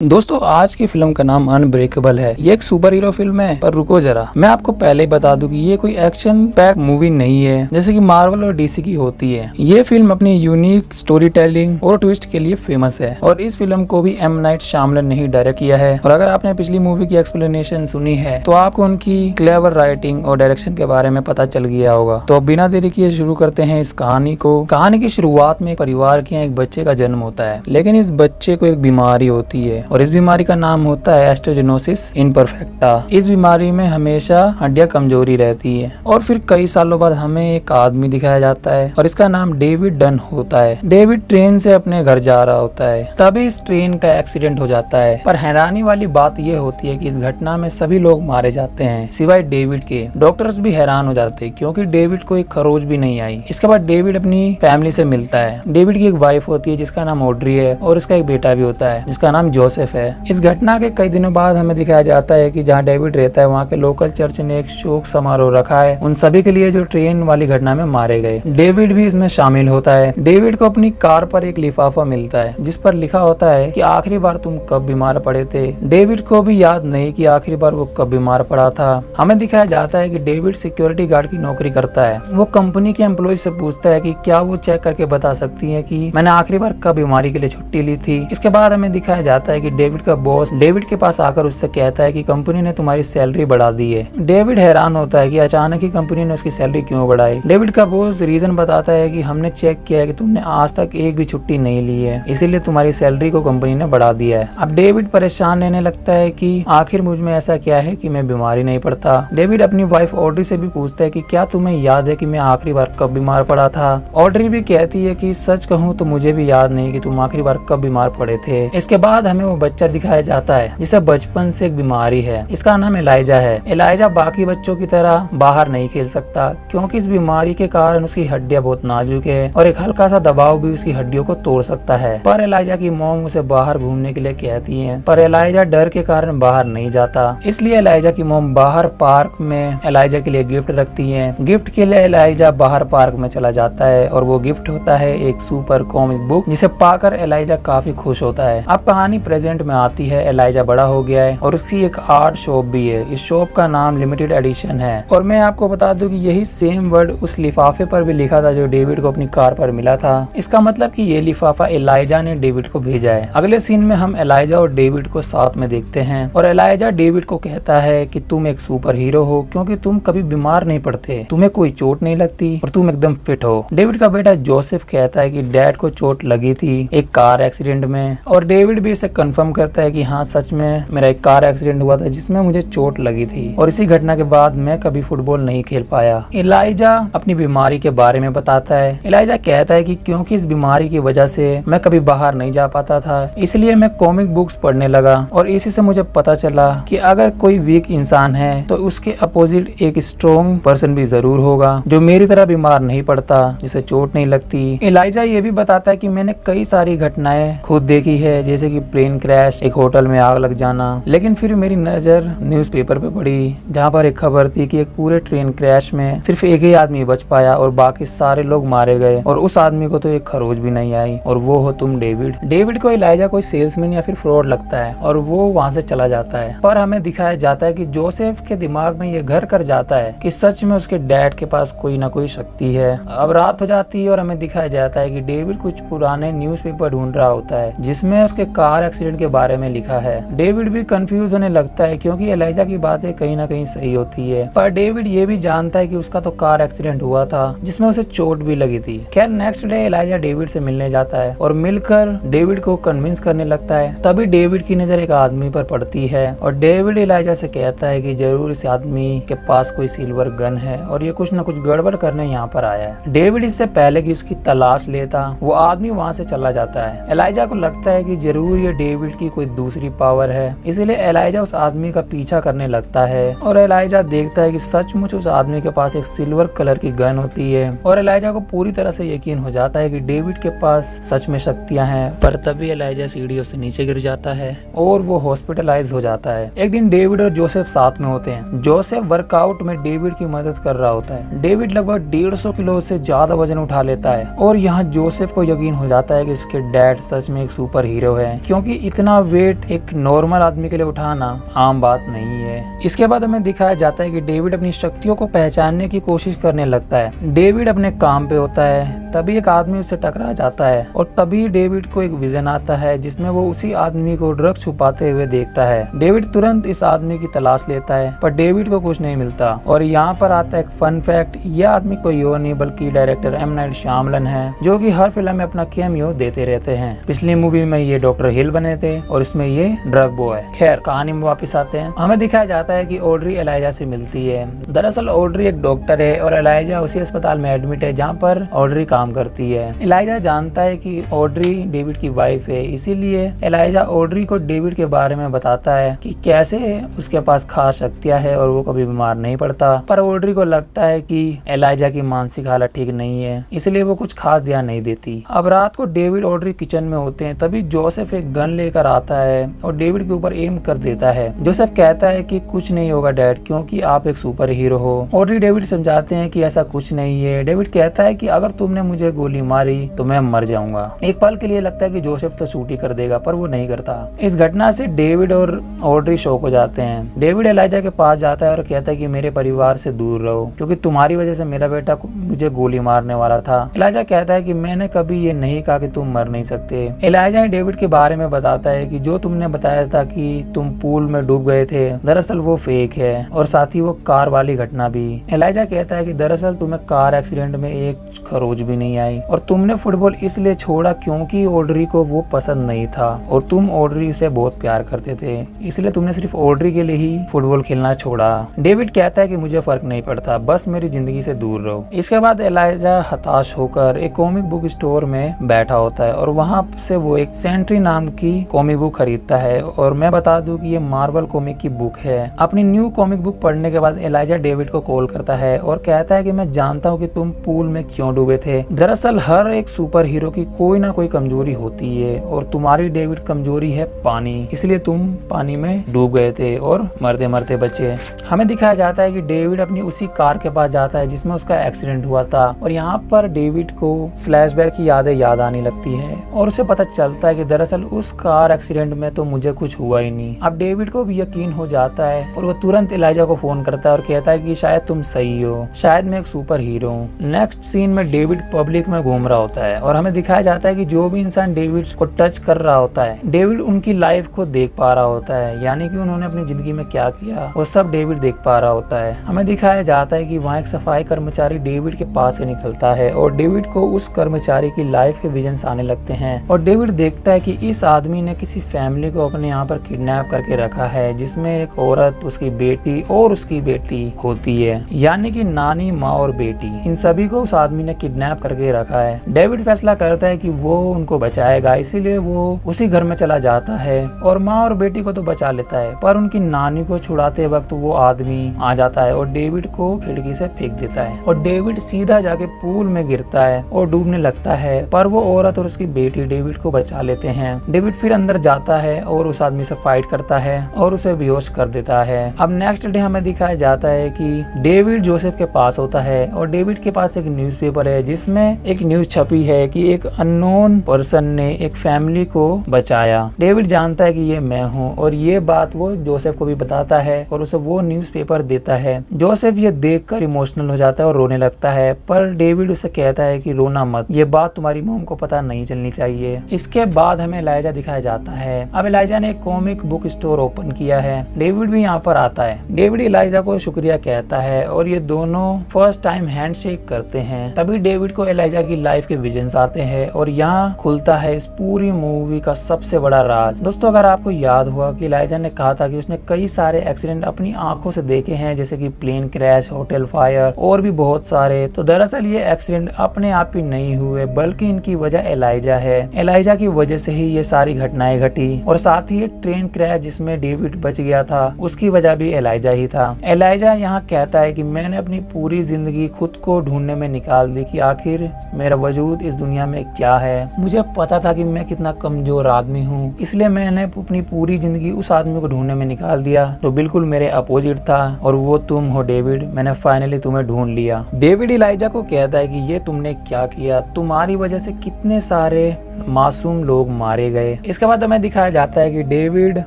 दोस्तों आज की फिल्म का नाम अनब्रेकेबल है। ये एक सुपर हीरो फिल्म है, पर रुको जरा, मैं आपको पहले ही बता दूं कि ये कोई एक्शन पैक मूवी नहीं है जैसे कि मार्वल और डीसी की होती है। ये फिल्म अपनी यूनिक स्टोरी टेलिंग और ट्विस्ट के लिए फेमस है और इस फिल्म को भी एम नाइट श्यामलन ने ही डायरेक्ट किया है। और अगर आपने पिछली मूवी की एक्सप्लेनेशन सुनी है तो आपको उनकी क्लेवर राइटिंग और डायरेक्शन के बारे में पता चल गया होगा। तो अब बिना देरी किए शुरू करते हैं इस कहानी को। कहानी की शुरुआत में एक परिवार के यहाँ एक बच्चे का जन्म होता है, लेकिन इस बच्चे को एक बीमारी होती है और इस बीमारी का नाम होता है एस्ट्रोजेनोसिस इम्परफेक्टा। इस बीमारी में हमेशा हड्डियां कमजोरी रहती है। और फिर कई सालों बाद हमें एक आदमी दिखाया जाता है और इसका नाम डेविड डन होता है। डेविड ट्रेन से अपने घर जा रहा होता है, तभी इस ट्रेन का एक्सीडेंट हो जाता है। पर हैरानी वाली बात यह होती है कि इस घटना में सभी लोग मारे जाते हैं सिवाय डेविड के। डॉक्टर्स भी हैरान हो जाते हैं क्योंकि डेविड को एक खरोच भी नहीं आई। इसके बाद डेविड अपनी फैमिली से मिलता है। डेविड की एक वाइफ होती है जिसका नाम ऑड्री है और उसका एक बेटा भी होता है जिसका नाम जोसेफ है। इस घटना के कई दिनों बाद हमें दिखाया जाता है कि जहाँ डेविड रहता है वहाँ के लोकल चर्च ने एक शोक समारोह रखा है उन सभी के लिए जो ट्रेन वाली घटना में मारे गए। डेविड भी इसमें शामिल होता है। डेविड को अपनी कार पर एक लिफाफा मिलता है जिस पर लिखा होता है कि आखिरी बार तुम कब बीमार पड़े थे। डेविड को भी याद नहीं कि आखिरी बार वो कब बीमार पड़ा था। हमें दिखाया जाता है कि डेविड सिक्योरिटी गार्ड की नौकरी करता है। वो कंपनी के एम्प्लॉय से पूछता है कि क्या वो चेक करके बता सकती है कि मैंने आखिरी बार कब बीमारी के लिए छुट्टी ली थी। इसके बाद हमें दिखाया जाता है कि डेविड का बॉस डेविड के पास आकर उससे कहता है कि कंपनी ने तुम्हारी सैलरी बढ़ा दी है। डेविड हैरान होता है कि अचानक ही कंपनी ने उसकी सैलरी क्यों बढ़ाई। डेविड का बॉस रीजन बताता है कि हमने चेक किया है कि तुमने आज तक एक भी छुट्टी नहीं ली है, इसीलिए तुम्हारी सैलरी को कंपनी ने बढ़ा दिया है। अब डेविड परेशान रहने लगता है कि आखिर मुझ में ऐसा क्या है कि मैं बीमारी नहीं पड़ता। डेविड अपनी वाइफ ऑड्री से भी पूछता है कि क्या तुम्हें याद है कि मैं आखिरी बार कब बीमार पड़ा था। ऑड्री भी कहती है कि सच कहूँ तो मुझे भी याद नहीं कि तुम आखिरी बार कब बीमार पड़े थे। इसके बाद हमें वो बच्चा दिखाया जाता है जिसे बचपन से एक बीमारी है। इसका नाम एलाइजा है। एलाइजा बाकी बच्चों की तरह बाहर नहीं खेल सकता क्योंकि इस बीमारी के कारण उसकी हड्डियां बहुत नाजुक है और एक हल्का सा दबाव भी उसकी हड्डियों को तोड़ सकता है। पर एलाइजा की मॉम उसे बाहर घूमने के लिए कहती है, पर एलाइजा डर के कारण बाहर नहीं जाता। इसलिए एलाइजा की मॉम बाहर पार्क में एलाइजा के लिए गिफ्ट रखती है। गिफ्ट के लिए एलाइजा बाहर पार्क में चला जाता है और वो गिफ्ट होता है एक सुपर कॉमिक बुक, जिसे पाकर एलाइजा काफी खुश होता है। अब कहानी प्रेजेंट में आती है। एलाइजा बड़ा हो गया है और उसकी एक आर्ट शॉप भी है। इस शॉप का नाम लिमिटेड एडिशन है। और मैं आपको बता दूं कि यही सेम वर्ड उस लिफाफे पर भी लिखा था जो डेविड को अपनी कार पर मिला था। इसका मतलब कि ये लिफाफा एलाइजा ने डेविड को भेजा है। अगले सीन में हम एलाइजा और डेविड को साथ में देखते हैं और एलाइजा डेविड को कहता है कि तुम एक सुपर हीरो हो क्योंकि तुम कभी बीमार नहीं पड़ते, तुम्हें कोई चोट नहीं लगती और तुम एकदम फिट हो। डेविड का बेटा जोसेफ कहता है कि डैड को चोट लगी थी एक कार एक्सीडेंट में और डेविड भी इसे कंफर्म करता है कि हाँ सच में मेरा एक कार एक्सीडेंट हुआ था जिसमें मुझे चोट लगी थी और इसी घटना के बाद मैं कभी फुटबॉल नहीं खेल पाया। एलाइजा अपनी बीमारी के बारे में बताता है। एलाइजा कहता है कि क्योंकि इस बीमारी की वजह से मैं कभी बाहर नहीं जा पाता था, इसलिए मैं कॉमिक बुक्स पढ़ने लगा और इसी से मुझे पता चला कि अगर कोई वीक इंसान है तो उसके अपोजिट एक स्ट्रॉन्ग पर्सन भी जरूर होगा जो मेरी तरह बीमार नहीं पड़ता, जिसे चोट नहीं लगती। एलाइजा ये भी बताता है कि मैंने कई सारी घटनाएं खुद देखी है, जैसे कि प्लेन क्रैश, एक होटल में आग लग जाना, लेकिन फिर मेरी नजर न्यूज़पेपर पे पड़ी जहाँ पर एक खबर थी कि एक पूरे ट्रेन क्रैश में सिर्फ एक ही आदमी बच पाया और बाकी सारे लोग मारे गए और उस आदमी को तो एक खरोच भी नहीं आई और वो हो तुम डेविड। डेविड को एलाइजा कोई सेल्समैन या फिर फ्रॉड लगता है और वो वहाँ से चला जाता है। पर हमें दिखाया जाता है कि जोसेफ के दिमाग में ये घर कर जाता है कि सच में उसके डैड के पास कोई ना कोई शक्ति है। अब रात हो जाती है और हमें दिखाया जाता है कि डेविड कुछ पुराने न्यूज़पेपर ढूंढ रहा होता है जिसमें उसके कार एक्सीडेंट के बारे में लिखा है। डेविड भी कंफ्यूज होने लगता है क्योंकि एलाइजा की बातें कहीं ना कहीं सही होती है, पर डेविड ये भी जानता है कि उसका तो कार एक्सीडेंट हुआ था जिसमें उसे चोट भी लगी थी। खैर नेक्स्ट डे एलाइजा डेविड से मिलने जाता है और मिलकर डेविड को कन्विंस करने लगता है। तभी डेविड की नजर एक आदमी पर पड़ती है और डेविड एलाइजा से कहता है कि जरूर इस आदमी के पास कोई सिल्वर गन है और ये कुछ न कुछ गड़बड़ करने यहाँ पर आया है। डेविड इससे पहले कि उसकी तलाश लेता वो आदमी वहाँ से चला जाता है। एलाइजा को लगता है कि जरूर ये डेविड की कोई दूसरी पावर है, इसलिए एलाइजा उस आदमी का पीछा करने लगता है और एलाइजा देखता है कि सचमुच उस आदमी के पास एक सिल्वर कलर की गन होती है और एलाइजा को पूरी तरह से यकीन हो जाता है कि डेविड के पास सच में शक्तियां हैं। पर तभी एलाइजा सीढ़ियों से नीचे गिर जाता है और वो हॉस्पिटलाइज हो जाता है। एक दिन डेविड और जोसेफ साथ में होते हैं। जोसेफ वर्कआउट में डेविड की मदद कर रहा होता है। डेविड लगभग 150 किलो से ज्यादा वजन उठा लेता है और यहाँ जोसेफ को यकीन हो जाता है कि इसके डैड सच में एक सुपर हीरो है क्योंकि इतना वेट एक नॉर्मल आदमी के लिए उठाना आम बात नहीं है। इसके बाद हमें दिखाया जाता है कि डेविड अपनी शक्तियों को पहचानने की कोशिश करने लगता है। डेविड अपने काम पे होता है, तभी एक आदमी उससे टकरा जाता है और तभी डेविड को एक विजन आता है जिसमें वो उसी आदमी को ड्रग्स छुपाते हुए देखता है। डेविड तुरंत इस आदमी की तलाश लेता है पर डेविड को कुछ नहीं मिलता। और यहाँ पर आता है एक फन फैक्ट, यह आदमी कोई और नहीं बल्कि डायरेक्टर एम नाइट श्यामलन है, जो कि हर फिल्म में अपना कैमियो देते रहते हैं। पिछली मूवी में ये डॉक्टर हिल बने थे और इसमें ये ड्रग बॉय। खैर कहानी में वापस आते हैं। हमें दिखाया जाता है कि ऑड्री एलाइजा से मिलती है। दरअसल ऑड्री एक डॉक्टर है और एलाइजा उसी अस्पताल में एडमिट है जहाँ पर ऑड्री काम करती है। एलाइजा जानता है कि ऑड्री डेविड की वाइफ है, इसीलिए एलाइजा ऑड्री को डेविड के बारे में बताता है कि कैसे उसके पास खास शक्तियां है और वो कभी बीमार नहीं पड़ता। पर ऑड्री को लगता है कि एलाइजा की मानसिक हालत ठीक नहीं है, इसलिए वो कुछ खास ध्यान नहीं देती। अब रात को डेविड ऑड्री किचन में होते हैं, तभी जोसेफ एक गन लेकर आता है और डेविड के ऊपर एम कर देता है। जोसेफ कहता है कि कुछ नहीं होगा डैड, क्योंकि आप एक सुपर हीरो हो। ऑड्री डेविड समझाते हैं कि ऐसा कुछ नहीं है। डेविड कहता है कि अगर तुमने मुझे गोली मारी तो मैं मर जाऊंगा। एक पल के लिए लगता है कि जोसेफ तो शूट ही कर देगा, पर वो नहीं करता। इस घटना से डेविड और ऑड्री शॉक हो जाते हैं। डेविड एलाइजा के पास जाता है और कहता है कि मेरे परिवार से दूर रहो, क्योंकि तुम्हारी वजह से मेरा बेटा मुझे गोली मारने वाला था। एलाइजा कहता है कि मैंने कभी ये नहीं कहा कि तुम मर नहीं सकते। एलाइजा डेविड के बारे में बताता है कि जो तुमने बताया था कि तुम पूल में डूब गए थे, दरअसल वो फेक है, और साथ ही वो कार वाली घटना भी। एलाइजा कहता है कि दरअसल तुम्हें कार एक्सीडेंट में एक खरोच भी नहीं आई और तुमने फुटबॉल इसलिए छोड़ा क्योंकि ऑड्री को वो पसंद नहीं था और तुम ऑड्री से बहुत प्यार करते थे, इसलिए तुमने सिर्फ ऑड्री के लिए ही फुटबॉल खेलना छोड़ा। डेविड कहता है कि मुझे फर्क नहीं पड़ता, बस मेरी जिंदगी से दूर रहो। इसके बाद एलाइजा हताश होकर एक कॉमिक बुक स्टोर में बैठा होता है और वहां से वो एक सेंट्री नाम की कॉमिक बुक खरीदता है। और मैं बता दूं कि ये मार्वल कॉमिक की बुक है। अपनी न्यू कॉमिक बुक पढ़ने के बाद एलाइजा डेविड को कॉल करता है और कहता है कि मैं जानता हूँ कि तुम पूल में क्यों डूबे थे। दरअसल हर एक सुपर हीरो की कोई ना कोई कमजोरी होती है और तुम्हारी डेविड कमजोरी है पानी, इसलिए तुम पानी में डूब गए थे और मरते मरते बचे। हमें दिखाया जाता है कि डेविड अपनी उसी कार के पास जाता है जिसमें उसका एक्सीडेंट हुआ था और यहाँ पर डेविड को फ्लैशबैक की यादें याद आने लगती है और उसे पता चलता है कि दरअसल उस कार एक्सीडेंट में तो मुझे कुछ हुआ ही नहीं। अब डेविड को भी यकीन हो जाता है और वो तुरंत एलाइजा को फोन करता है और कहता है कि शायद तुम सही हो, शायद मैं एक सुपर हीरो हूँ। नेक्स्ट सीन में डेविड पब्लिक में घूम रहा होता है और हमें दिखाया जाता है कि जो भी इंसान डेविड को टच कर रहा होता है, डेविड उनकी लाइफ को देख पा रहा होता है, यानी कि उन्होंने अपनी जिंदगी में क्या किया वो सब डेविड देख पा रहा होता है। हमें दिखाया जाता है कि वहाँ एक सफाई कर्मचारी डेविड के पास से निकलता है और डेविड को उस कर्मचारी की लाइफ के विजन्स आने लगते हैं और डेविड देखता है कि इस आदमी ने किसी फैमिली को अपने यहाँ पर किडनैप करके रखा है, जिसमें एक औरत, उसकी बेटी और उसकी बेटी होती है, यानी कि नानी, माँ और बेटी, इन सभी को उस आदमी ने किडनैप करके रखा है। डेविड फैसला करता है कि वो उनको बचाएगा, इसीलिए वो उसी घर में चला जाता है और माँ और बेटी को तो बचा लेता है, पर उनकी नानी को छुड़ाते वक्त वो आदमी आ जाता है और डेविड को खिड़की से फेंक देता है और डेविड सीधा जाके पूल में गिरता है और डूबने लगता है, पर वो औरत और उसकी बेटी डेविड को बचा लेते हैं। डेविड फिर अंदर जाता है और उस आदमी से फाइट करता है और उसे बेहोश कर देता है। अब नेक्स्ट डे हमें दिखाया जाता है कि डेविड जोसेफ के पास होता है और डेविड के पास एक न्यूज़पेपर है जिसमें एक न्यूज छपी है कि एक अननोन पर्सन ने एक फैमिली को बचाया। डेविड जानता है कि ये मैं हूँ और ये बात वो जोसेफ को भी बताता है और उसे वो न्यूज़पेपर देता है। जोसेफ ये देखकर इमोशनल हो जाता है और रोने लगता है, पर डेविड उसे कहता है कि रोना मत, ये बात तुम्हारी मॉम को पता नहीं चलनी चाहिए। इसके बाद हमें एलाइजा दिखाया जाता है। अब एलाइजा ने एक कॉमिक बुक स्टोर ओपन किया है। डेविड भी यहाँ पर आता है। डेविड एलाइजा को शुक्रिया कहता है और ये दोनों फर्स्ट टाइम हैंडशेक करते हैं। तभी डेविड को एलाइजा की लाइफ के विजन्स आते हैं और यहाँ खुलता है इस पूरी मूवी का सबसे बड़ा राज। दोस्तों, अगर आपको याद हुआ कि एलाइजा ने कहा था कि उसने कई सारे एक्सीडेंट अपनी आंखों से देखे हैं, जैसे कि प्लेन क्रैश, होटल फायर और भी बहुत सारे, तो दरअसल ये एक्सीडेंट अपने आप ही नहीं हुए, बल्कि इनकी वजह एलाइजा है। एलाइजा की वजह से ही ये सारी घटनाएं घटी और साथ ही ये ट्रेन क्रैश जिसमें डेविड बच गया था, उसकी वजह भी एलाइजा ही था। एलाइजा यहाँ कहता है कि मैंने अपनी पूरी जिंदगी खुद को ढूंढने में निकाल दी कि आखिर आखिर मेरा वजूद इस दुनिया में क्या है। मुझे पता था कि मैं कितना कमजोर आदमी हूँ, इसलिए मैंने अपनी पूरी जिंदगी उस आदमी को ढूंढने में निकाल दिया जो बिल्कुल मेरे अपोजिट था, और वो तुम हो डेविड। मैंने फाइनली तुम्हें ढूंढ लिया। डेविड इलाइजा को कहता है कि ये तुमने क्या किया, तुम्हारी वजह से कितने सारे मासूम लोग मारे गए। इसके बाद हमें दिखाया जाता है कि डेविड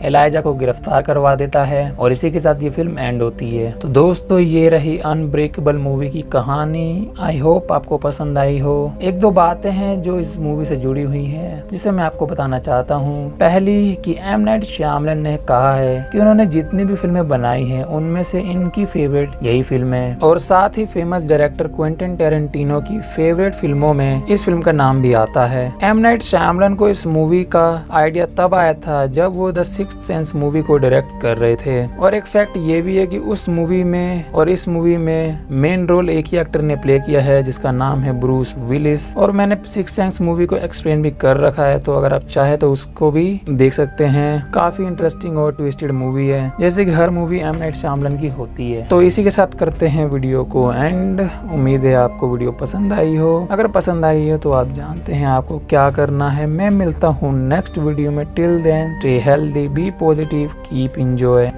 इलाइजा को गिरफ्तार करवा देता है और इसी के साथ ये फिल्म एंड होती है। तो दोस्तों ये रही अनब्रेकेबल मूवी की कहानी। आई होप आपको पसंद आई हो। एक दो बातें हैं जो इस मूवी से जुड़ी हुई है जिसे मैं आपको बताना चाहता हूँ। पहली कि एम नाइट श्यामलन ने कहा है कि उन्होंने जितनी भी फिल्में बनाई हैं उनमें से इनकी फेवरेट यही फिल्म है, और साथ ही फेमस डायरेक्टर क्विंटन टेरेंटिनो की फेवरेट फिल्मों में इस फिल्म का नाम भी आता है। एम नाइट श्यामलन को इस मूवी का आइडिया तब आया था जब वो द सिक्स्थ सेंस मूवी को डायरेक्ट कर रहे थे, और एक फैक्ट ये भी है कि उस मूवी में और इस मूवी में मेन रोल एक ही एक्टर ने प्ले किया है जिसका नाम है ब्रूस विलिस। और मैंने सिक्स्थ सेंस मूवी को एक्सप्लेन भी कर रखा है, तो अगर आप चाहे तो उसको भी देख सकते हैं। काफी इंटरेस्टिंग और ट्विस्टेड मूवी है, जैसे कि हर मूवी एम नाइट श्यामलन की होती है। तो इसी के साथ करते हैं वीडियो को एंड। उम्मीद है आपको वीडियो पसंद आई हो। अगर पसंद आई है तो आप जानते हैं आपको क्या करना है। मैं मिलता हूँ नेक्स्ट वीडियो में। Till then stay healthy, be positive, keep enjoy.